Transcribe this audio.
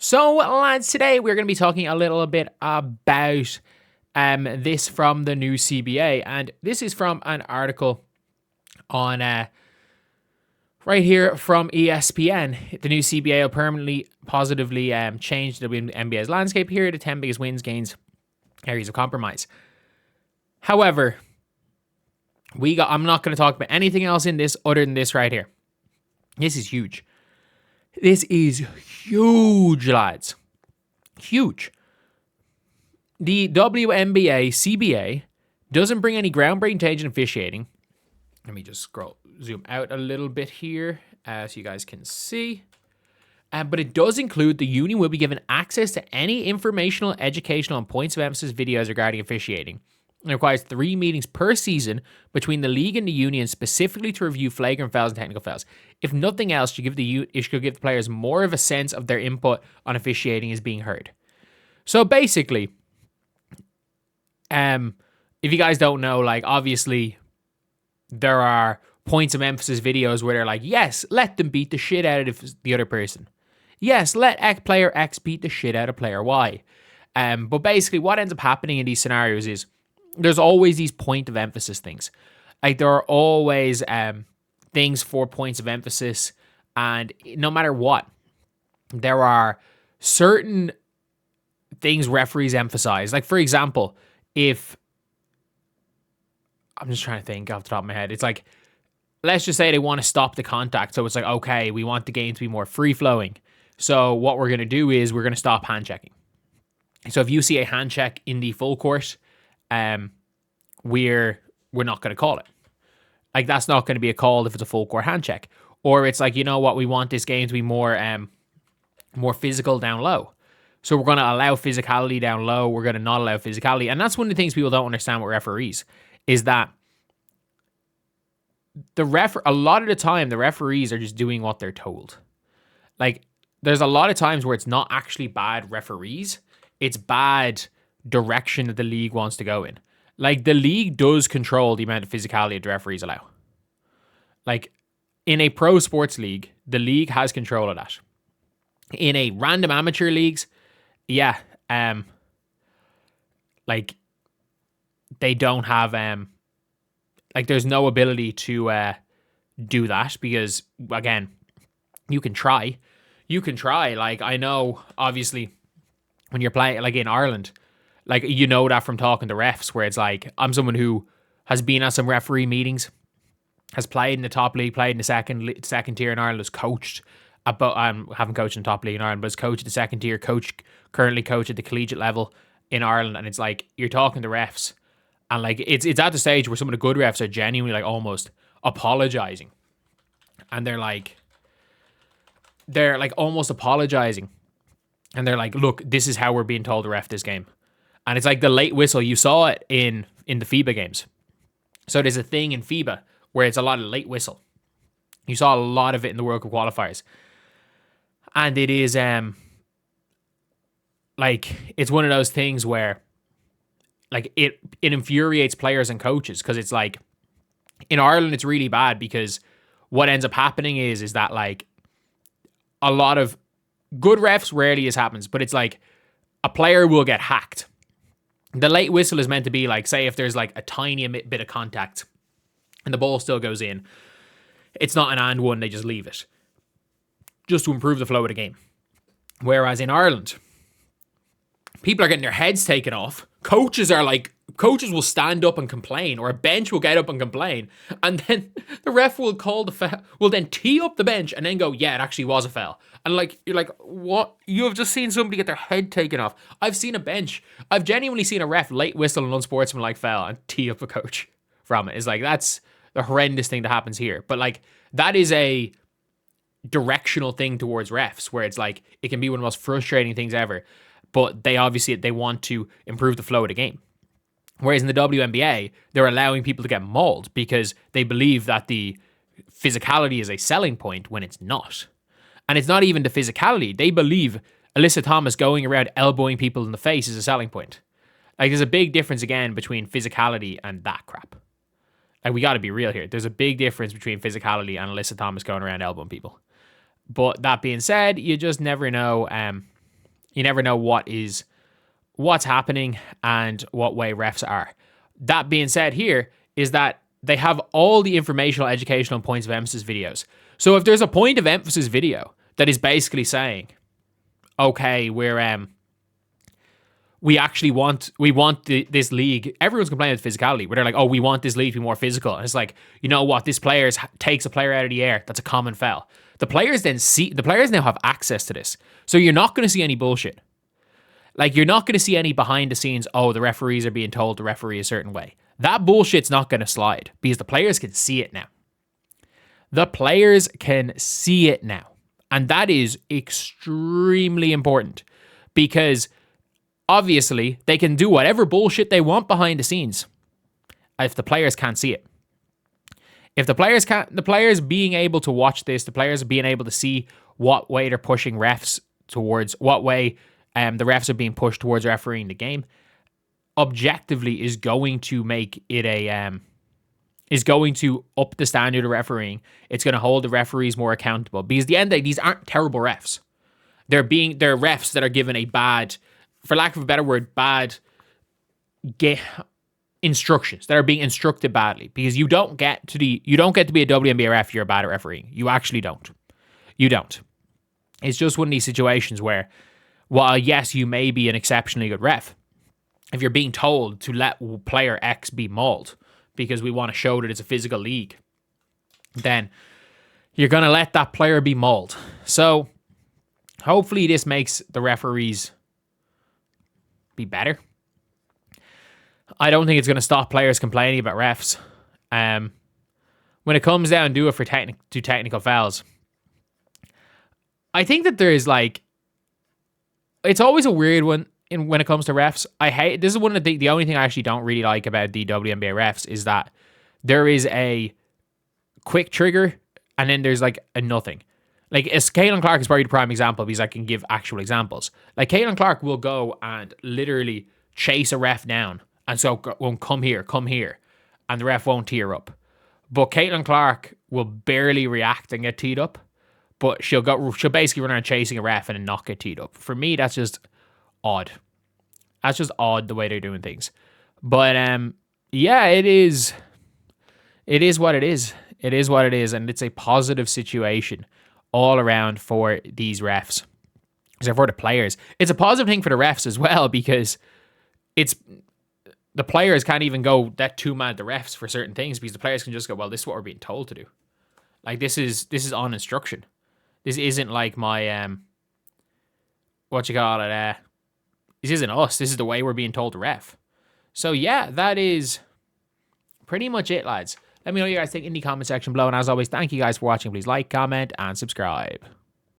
So, lads, today we're going to be talking a little bit about this from the new CBA, and this is from an article on right here from ESPN. The new CBA will permanently, positively change the NBA's landscape here. The 10 biggest wins, gains, areas of compromise. However, I'm not going to talk about anything else in this other than this right here. This is huge. This is huge, lads. Huge. The WNBA CBA doesn't bring any groundbreaking change in officiating. Let me just zoom out a little bit here so you guys can see. But it does include the union will be given access to any informational, educational, and points of emphasis videos regarding officiating. It requires 3 meetings per season between the league and the union specifically to review flagrant fouls and technical fouls. If nothing else, it should give the players more of a sense of their input on officiating is being heard. So basically, if you guys don't know, like obviously there are points of emphasis videos where they're like, yes, let them beat the shit out of the other person. Yes, let player X beat the shit out of player Y. But basically what ends up happening in these scenarios is there's always these point of emphasis things. Like there are always things for points of emphasis, and no matter what, there are certain things referees emphasize. Like for example, if I'm just trying to think off the top of my head, it's like, let's just say they want to stop the contact. So it's like, okay, we want the game to be more free flowing. So what we're going to do is we're going to stop hand checking. So if you see a hand check in the full court, we're not going to call it. Like that's not going to be a call if it's a full court hand check. Or it's like, you know what, we want this game to be more physical down low. So we're going to allow physicality down low. We're going to not allow physicality. And that's one of the things people don't understand with referees is that a lot of the time the referees are just doing what they're told. Like there's a lot of times where it's not actually bad referees. It's bad direction that the league wants to go in. Like the league does control the amount of physicality that the referees allow. Like in a pro sports league, the league has control of that. In a random amateur leagues, yeah, like they don't have like there's no ability to do that because again, you can try. Like I know obviously when you're playing like in Ireland, like, you know that from talking to refs where it's like, I'm someone who has been at some referee meetings, has played in the top league, played in the second tier in Ireland, has coached, haven't coached in the top league in Ireland, but has coached at the second tier, currently coach at the collegiate level in Ireland. And it's like, you're talking to refs and like, it's at the stage where some of the good refs are genuinely like almost apologizing. And they're like almost apologizing. And they're like, look, this is how we're being told to ref this game. And it's like the late whistle. You saw it in the FIBA games. So there's a thing in FIBA where it's a lot of late whistle. You saw a lot of it in the World Cup qualifiers. And it is like it's one of those things where like it infuriates players and coaches because it's like in Ireland it's really bad because what ends up happening is that like a lot of good refs rarely this happens, but it's like a player will get hacked. The late whistle is meant to be like, say if there's like a tiny bit of contact and the ball still goes in, it's not an and one, they just leave it. Just to improve the flow of the game. Whereas in Ireland, people are getting their heads taken off. Coaches will stand up and complain, or a bench will get up and complain, and then the ref will call the foul, will then tee up the bench and then go, yeah, it actually was a foul. And like, you're like, what? You have just seen somebody get their head taken off. I've genuinely seen a ref late whistle an unsportsmanlike foul and tee up a coach from it. It's like, that's the horrendous thing that happens here. But like, that is a directional thing towards refs where it's like, it can be one of the most frustrating things ever. But they want to improve the flow of the game. Whereas in the WNBA, they're allowing people to get mauled because they believe that the physicality is a selling point when it's not. And it's not even the physicality. They believe Alyssa Thomas going around elbowing people in the face is a selling point. Like, there's a big difference, again, between physicality and that crap. Like, we got to be real here. There's a big difference between physicality and Alyssa Thomas going around elbowing people. But that being said, you just never know You never know what's happening and what way refs are. That being said, here is that they have all the informational, educational, and points of emphasis videos. So if there's a point of emphasis video that is basically saying, okay, we want this league. Everyone's complaining about physicality, where they're like, oh, we want this league to be more physical. And it's like, you know what? This player takes a player out of the air. That's a common foul. The players now have access to this. So you're not going to see any bullshit. Like, you're not going to see any behind the scenes, oh, the referees are being told to referee a certain way. That bullshit's not going to slide because the players can see it now. The players can see it now. And that is extremely important because obviously they can do whatever bullshit they want behind the scenes if the players can't see it. If the players being able to watch this, the players being able to see what way they're pushing refs towards, what way the refs are being pushed towards refereeing the game, objectively is going to make it is going to up the standard of refereeing. It's going to hold the referees more accountable because at the end of the day, these aren't terrible refs. They're refs that are given a bad, for lack of a better word, bad instructions, that are being instructed badly, because you don't get to be a WNBA ref if you're bad at refereeing. You actually don't. You don't. It's just one of these situations where, while yes, you may be an exceptionally good ref, if you're being told to let player X be mauled because we want to show that it's a physical league, then you're going to let that player be mauled. So hopefully this makes the referees be better. I don't think it's going to stop players complaining about refs. When it comes down to it for technical fouls, I think that there is it's always a weird one when it comes to refs. This is one of the only thing I actually don't really like about the WNBA refs is that there is a quick trigger and then there's a nothing. Caitlin Clark is probably the prime example because I can give actual examples. Caitlin Clark will go and literally chase a ref down and so won't come here, and the ref won't tee her up. But Caitlin Clark will barely react and get teed up, but she'll basically run around chasing a ref and then not get teed up. For me, that's just odd. That's just odd the way they're doing things. But yeah, it is what it is. It is what it is, and it's a positive situation all around for these refs. So for the players, it's a positive thing for the refs as well, because the players can't even go that too mad at the refs for certain things, because the players can just go, well, this is what we're being told to do. This is on instruction. This isn't like my this isn't us. This is the way we're being told to ref. So yeah, that is pretty much it, lads. Let me know what you guys think in the comment section below. And as always, thank you guys for watching. Please like, comment, and subscribe.